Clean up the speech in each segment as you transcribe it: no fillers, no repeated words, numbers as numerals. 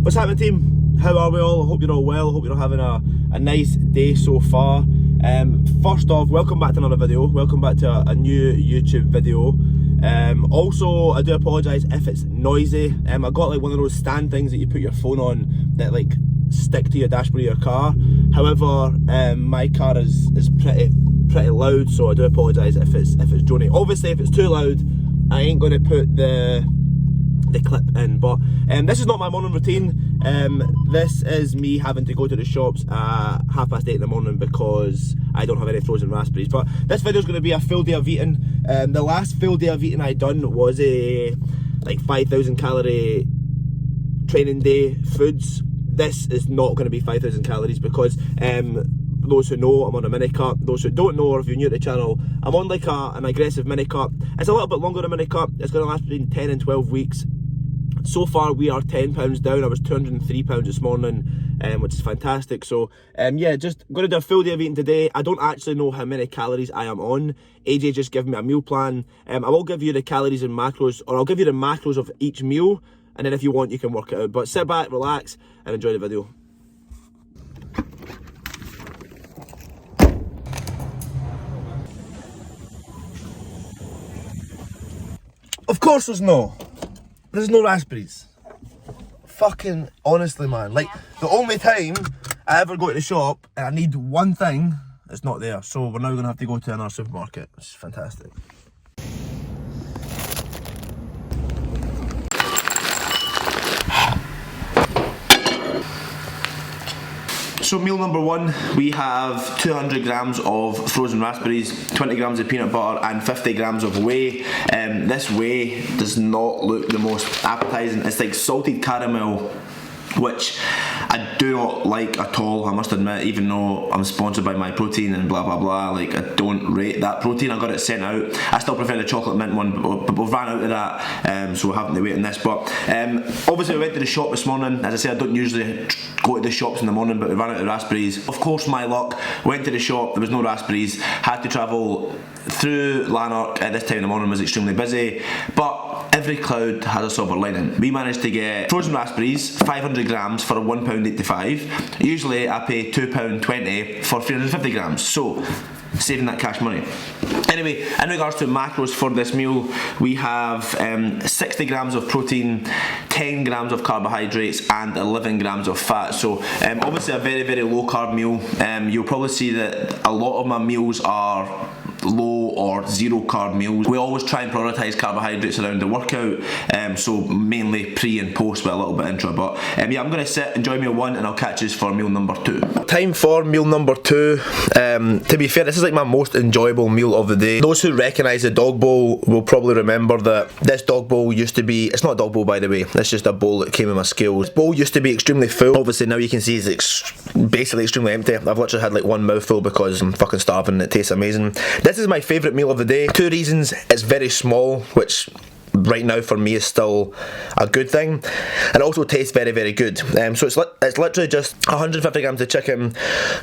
What's happening, team? How are we all? I hope you're all well. I hope you're all having a nice day so far. First off, welcome back to another video. Welcome back to a new YouTube video. Also, I do apologise if it's noisy. I got like one of those stand things that you put your phone on that like stick to your dashboard of your car. However, my car is pretty loud, so I do apologise if it's droning. Obviously, if it's too loud, I ain't going to put the clip in, but this is not my morning routine. This is me having to go to the shops at 8:30 in the morning because I don't have any frozen raspberries. But this video is going to be a full day of eating. The last full day of eating I done was a like 5,000 calorie training day foods. This is not going to be 5,000 calories because those who know, I'm on a mini cut. Those who don't know, or if you're new to the channel, I'm on like an aggressive mini cut. It's a little bit longer than a mini cut. It's going to last between 10 and 12 weeks. So far we are 10 pounds down. I was 203 pounds this morning, which is fantastic. So yeah, just going to do a full day of eating today. I don't actually know how many calories I am on. AJ just gave me a meal plan. I will give you the calories and macros, or I'll give you the macros of each meal, and then if you want you can work it out. But sit back, relax and enjoy the video. Of course there's no raspberries. Fucking honestly, man, like the only time I ever go to the shop and I need one thing, it's not there. So we're now gonna have to go to another supermarket. It's fantastic. So meal number one, we have 200 grams of frozen raspberries, 20 grams of peanut butter and 50 grams of whey. This whey does not look the most appetizing. It's like salted caramel, which I do not like at all, I must admit, even though I'm sponsored by My Protein and blah blah blah. Like, I don't rate that protein. I got it sent out. I still prefer the chocolate mint one, but we've ran out of that, so we're having to wait on this. But obviously we went to the shop this morning. As I said, I don't usually go to the shops in the morning, but we ran out of raspberries. Of course, my luck, went to the shop, there was no raspberries, had to travel through Lanark at this time in the morning, was extremely busy, but every cloud has a silver lining. We managed to get frozen raspberries, 500 grams for £1.85. Usually I pay £2.20 for 350 grams, so saving that cash money. Anyway, in regards to macros for this meal, we have 60 grams of protein, 10 grams of carbohydrates and 11 grams of fat. So obviously a very low carb meal. You'll probably see that a lot of my meals are low or zero carb meals. We always try and prioritise carbohydrates around the workout, so mainly pre and post with a little bit intra. But yeah, I'm going to sit, enjoy meal one, and I'll catch you for meal number two. Time for meal number two. To be fair, this is like my most enjoyable meal of the day. Those who recognise the dog bowl will probably remember that this dog bowl used to be, it's not a dog bowl by the way, it's just a bowl that came in my scales. This bowl used to be extremely full. Obviously now you can see it's basically extremely empty. I've literally had like one mouthful because I'm fucking starving and it tastes amazing. This is my favourite meal of the day. Two reasons: it's very small, which right now for me is still a good thing, and also tastes very good. So it's literally just 150 grams of chicken,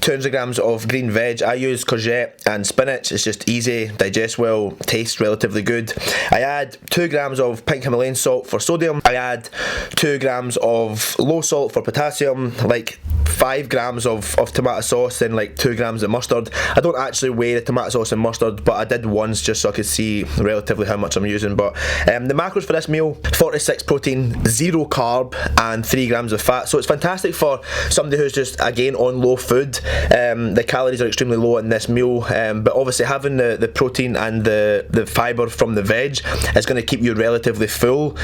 200 grams of green veg. I use courgette and spinach. It's just easy, digests well, tastes relatively good. I add 2 grams of pink Himalayan salt for sodium. I add 2 grams of low salt for potassium, like 5 grams of tomato sauce, and like 2 grams of mustard. I don't actually weigh the tomato sauce and mustard, but I did once just so I could see relatively how much I'm using. But the macros for this meal: 46 protein, 0 carb and 3 grams of fat. So it's fantastic for somebody who's just, again, on low food. The calories are extremely low in this meal, but obviously having the protein and the fibre from the veg is going to keep you relatively full.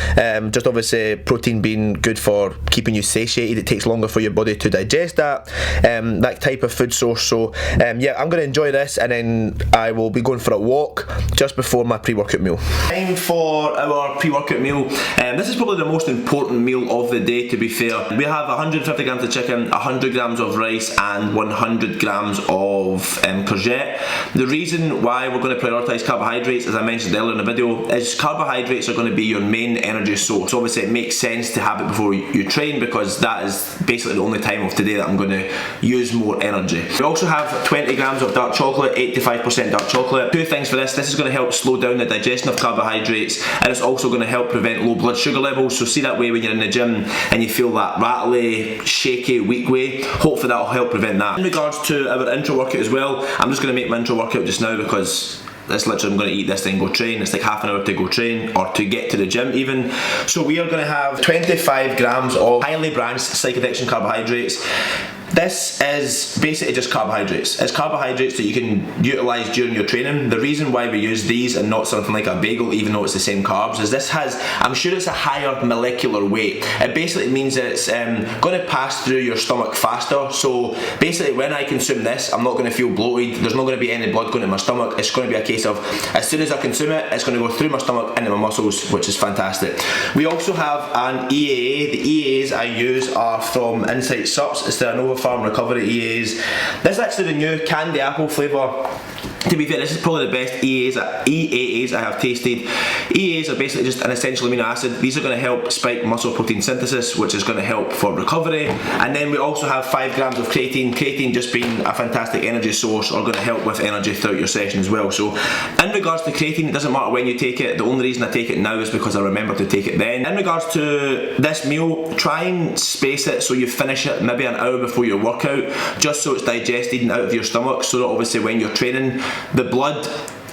Just obviously protein being good for keeping you satiated, it takes longer for your body to digest that type of food source. So yeah, I'm going to enjoy this, and then I will be going for a walk just before my pre-workout meal. Time for our pre-workout meal. This is probably the most important meal of the day, to be fair. We have 150 grams of chicken, 100 grams of rice and 100 grams of courgette. The reason why we're going to prioritise carbohydrates, as I mentioned earlier in the video, is carbohydrates are going to be your main energy source. So obviously it makes sense to have it before you train, because that is basically the only time of today that I'm going to use more energy. We also have 20 grams of dark chocolate, 85% dark chocolate. Two things for this: this is going to help slow down the digestion of carbohydrates, and it's also going to help prevent low blood sugar levels. So see that way when you're in the gym and you feel that rattly, shaky, weak way, hopefully that'll help prevent that. In regards to our intro workout as well, I'm just going to make my intro workout just now because that's literally, I'm going to eat this thing, go train. It's like half an hour to go train or to get to the gym even. So we are going to have 25 grams of highly branched psychedelic carbohydrates. This is basically just carbohydrates. It's carbohydrates that you can utilise during your training. The reason why we use these and not something like a bagel, even though it's the same carbs, is this has, I'm sure it's a higher molecular weight. It basically means that it's going to pass through your stomach faster. So basically when I consume this, I'm not going to feel bloated. There's not going to be any blood going to my stomach. It's going to be a case of, as soon as I consume it, it's going to go through my stomach into my muscles, which is fantastic. We also have an EAA. The EAAs I use are from Insight Sups. It's the Anova Farm Recovery EAAs. This is actually the new candy apple flavour. To be fair, this is probably the best EAAs I have tasted. EAAs are basically just an essential amino acid. These are going to help spike muscle protein synthesis, which is going to help for recovery. And then we also have 5 grams of creatine. Creatine, just being a fantastic energy source, are going to help with energy throughout your session as well. So in regards to creatine, it doesn't matter when you take it. The only reason I take it now is because I remember to take it then. In regards to this meal, try and space it so you finish it maybe an hour before your workout, just so it's digested and out of your stomach, so that obviously when you're training, the blood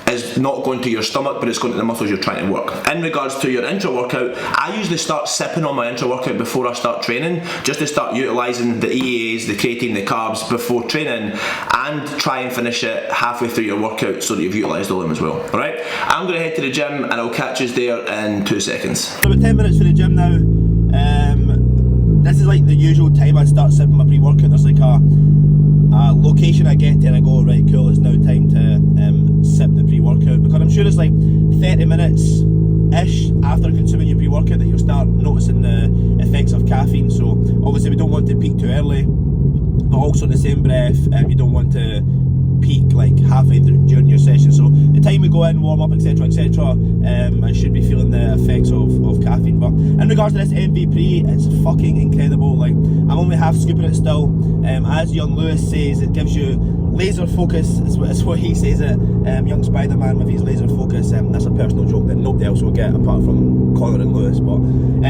is not going to your stomach, but it's going to the muscles you're trying to work. In regards to your intra workout, I usually start sipping on my intra workout before I start training, just to start utilising the EAAs, the creatine, the carbs before training, and try and finish it halfway through your workout so that you've utilised all of them as well. Alright, I'm going to head to the gym and I'll catch you there in 2 seconds. So about 10 minutes for the gym now. This is like the usual time I start sipping my pre-workout. There's like a location I get to and I go, right, cool, it's now time to sip the pre-workout, because I'm sure it's like 30 minutes ish after consuming your pre-workout that you'll start noticing the effects of caffeine. So obviously we don't want to peak too early, but also in the same breath you don't want to peak like halfway through during your session. So the time we go in, warm up, etc, etc, I should be feeling the effects of caffeine. But in regards to this MV Pre, it's fucking incredible. Like, I'm only half scooping it still. As young Lewis says, it gives you laser focus, is what he says it. Young Spider-Man with his laser focus. That's a personal joke that nobody else will get apart from Connor and Lewis. But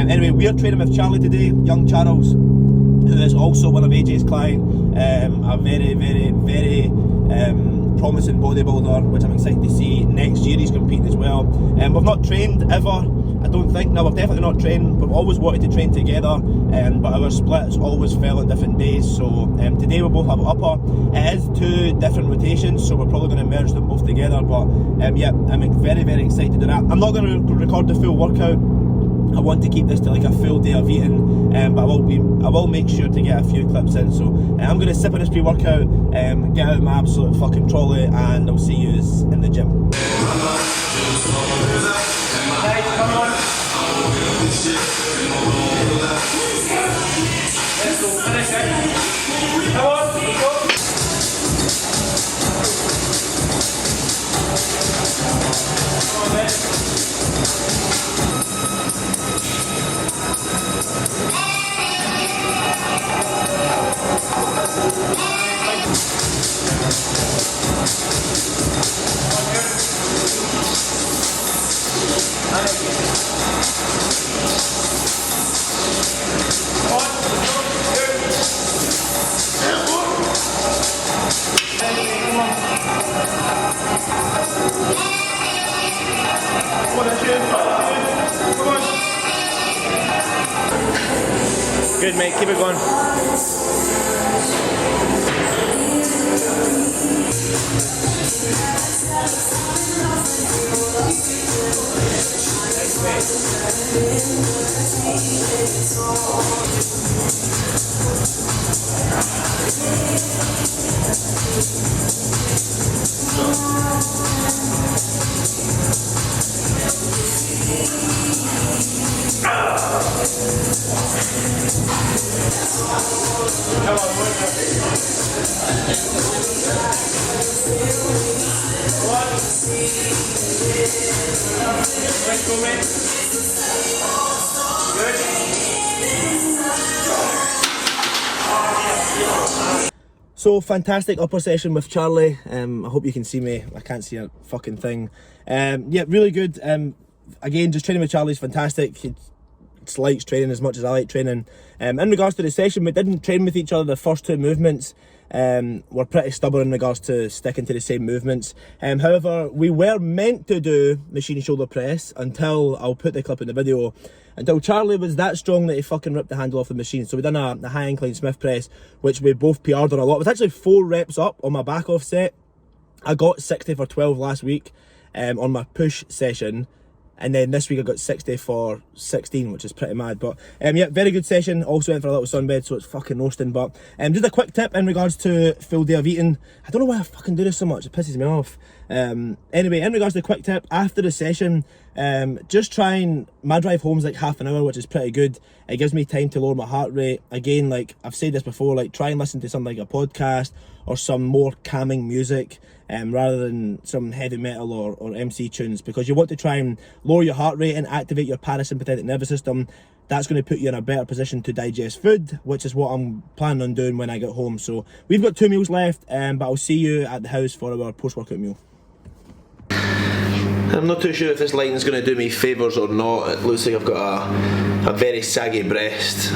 anyway, we're training with Charlie today, young Charles, who is also one of AJ's clients. A very, very, very promising bodybuilder, which I'm excited to see. Next year he's competing as well. We've not trained ever, I don't think. No, we've definitely not trained. We've always wanted to train together, but our splits always fell on different days. So today we both have upper. It is 2 different rotations, so we're probably going to merge them both together. But yeah, I'm very, very excited to do that. I'm not going to record the full workout. I want to keep this to like a full day of eating, but I will make sure to get a few clips in. So I'm going to sip on this pre-workout, get out my absolute fucking trolley, and I'll see you in the gym. Guys, come on. Let's go, finish it. Come on, go. Come on, man. Good, mate, keep it going. So fantastic upper session with Charlie. I hope you can see me. I can't see a fucking thing. Yeah, really good. again, just training with Charlie's fantastic. He likes training as much as I like training. In regards to the session, we didn't train with each other the first 2 movements. We're pretty stubborn in regards to sticking to the same movements. However, we were meant to do machine shoulder press until, I'll put the clip in the video, until Charlie was that strong that he fucking ripped the handle off the machine. So we done a high incline Smith press, which we both PR'd on a lot. It was actually 4 reps up on my back off set. I got 60 for 12 last week on my push session. And then this week I got 60 for 16, which is pretty mad. But yeah, very good session. Also went for a little sunbed, so it's fucking roasting. But just a quick tip in regards to full day of eating. I don't know why I fucking do this so much. It pisses me off. Anyway, in regards to the quick tip, after the session, just my drive home's like half an hour, which is pretty good. It gives me time to lower my heart rate. Again, like I've said this before, like try and listen to something like a podcast or some more calming music. Rather than some heavy metal or MC tunes, because you want to try and lower your heart rate and activate your parasympathetic nervous system. That's going to put you in a better position to digest food, which is what I'm planning on doing when I get home. So we've got 2 meals left, but I'll see you at the house for our post-workout meal. I'm not too sure if this lighting's going to do me favours or not. It looks like I've got a very saggy breast.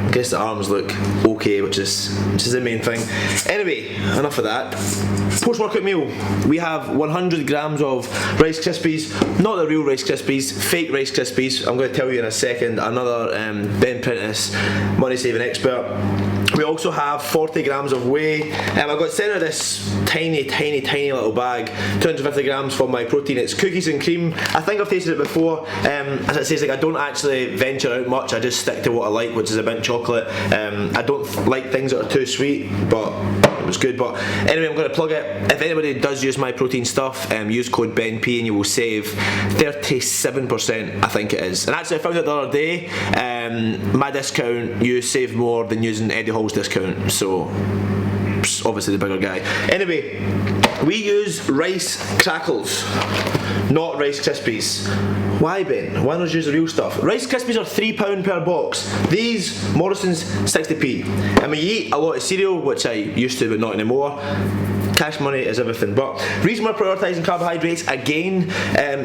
I guess the arms look okay, which is the main thing. Anyway, enough of that. Post-workout meal, we have 100 grams of Rice Krispies, not the real Rice Krispies, fake Rice Krispies. I'm going to tell you in a second. Another Ben Prentice money saving expert. We also have 40 grams of whey. I got sent out this tiny little bag, 250 grams for my protein. It's cookies and cream. I think I've tasted it before. As it says, like, I don't actually venture out much. I just stick to what I like, which is a mint chocolate. I don't like things that are too sweet, but it was good. But anyway, I'm going to plug it. If anybody does use my protein stuff, use code BENP and you will save 37%, I think it is. And actually, I found out the other day, my discount, you save more than using Eddie Hall's discount. So, obviously the bigger guy. Anyway, we use rice crackles, not Rice Krispies. Why, Ben? Why not use the real stuff? Rice Krispies are £3 per box. These, Morrison's, 60p. And when you eat a lot of cereal, which I used to but not anymore, cash money is everything. But reason we're prioritising carbohydrates, again,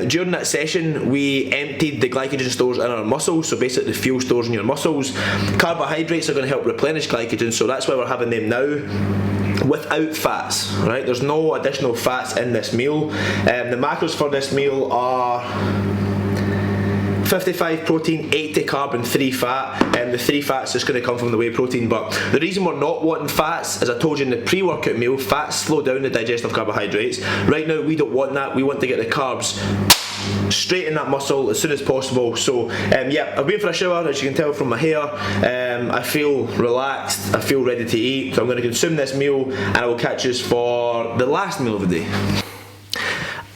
during that session we emptied the glycogen stores in our muscles, so basically the fuel stores in your muscles. Carbohydrates are going to help replenish glycogen, so that's why we're having them now without fats, right? There's no additional fats in this meal. The macros for this meal are 55 protein, 80 carb and 3 fat, and the 3 fats is going to come from the whey protein. But the reason we're not wanting fats, as I told you in the pre-workout meal, fats slow down the digestion of carbohydrates. Right now we don't want that. We want to get the carbs straight in that muscle as soon as possible. So yeah, I've been for a shower, as you can tell from my hair. I feel relaxed, I feel ready to eat, so I'm going to consume this meal and I will catch you for the last meal of the day.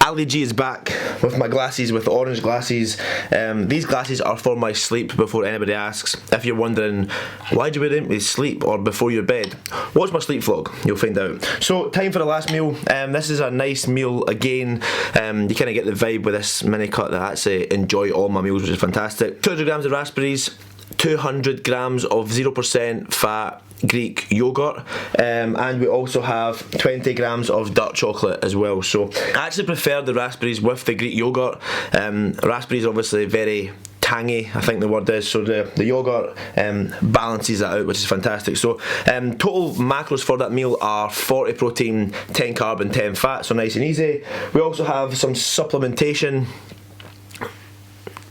Ali G is back with my glasses, with orange glasses. These glasses are for my sleep, before anybody asks. If you're wondering, why do you wear them to sleep or before your bed? Watch my sleep vlog, you'll find out. So, time for the last meal. This is a nice meal again. You kind of get the vibe with this mini cut that I actually enjoy all my meals, which is fantastic. 200 grams of raspberries, 200 grams of 0% fat Greek yogurt, and we also have 20 grams of dark chocolate as well. So I actually prefer the raspberries with the Greek yogurt. Raspberries obviously very tangy, I think the word is, so the yogurt balances that out, which is fantastic. So total macros for that meal are 40 protein, 10 carb and 10 fat, so nice and easy. We also have some supplementation,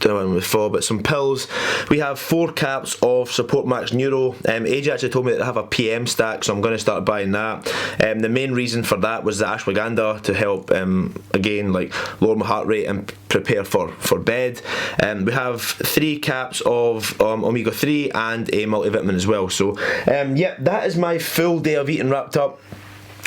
but some pills. We have 4 caps of Support Max Neuro. AJ actually told me that I have a PM stack, so I'm going to start buying that. The main reason for that was the ashwagandha to help again, like, lower my heart rate and prepare for bed. We have 3 caps of omega-3 and a multivitamin as well. So yeah, that is my full day of eating wrapped up.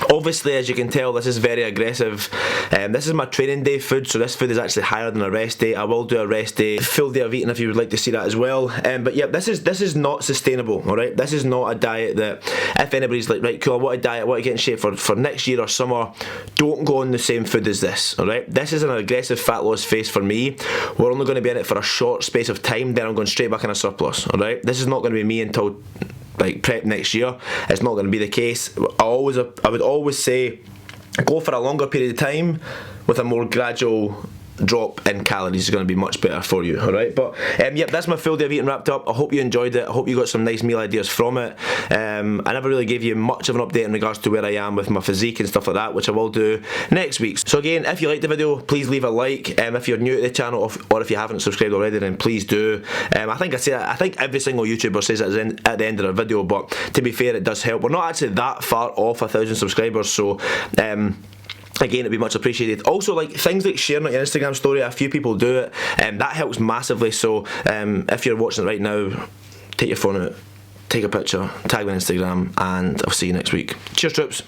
Obviously, as you can tell, this is very aggressive. This is my training day food, so this food is actually higher than a rest day. I will do a rest day, full day of eating, if you would like to see that as well. But yeah, this is not sustainable, alright? This is not a diet that, if anybody's like, right, cool, I want a diet, I want to get in shape for next year or summer, don't go on the same food as this, alright? This is an aggressive fat loss phase for me. We're only going to be in it for a short space of time, then I'm going straight back in a surplus, alright? This is not going to be me until like prep next year. It's not going to be the case. I would always say go for a longer period of time with a more gradual drop in calories is going to be much better for you. Alright, but yep, that's my full day of eating wrapped up. I hope you enjoyed it. I hope you got some nice meal ideas from it. I never really gave you much of an update in regards to where I am with my physique and stuff like that, which I will do next week. So again, if you liked the video, please leave a like. If you're new to the channel, or if you haven't subscribed already, then please do. I think every single YouTuber says it at the end of their video, but to be fair, it does help. We're not actually that far off 1,000 subscribers, so again, it'd be much appreciated. Also, like things like sharing on your Instagram story, a few people do it, that helps massively. So if you're watching it right now, take your phone out, take a picture, tag me on Instagram, and I'll see you next week. Cheers, troops.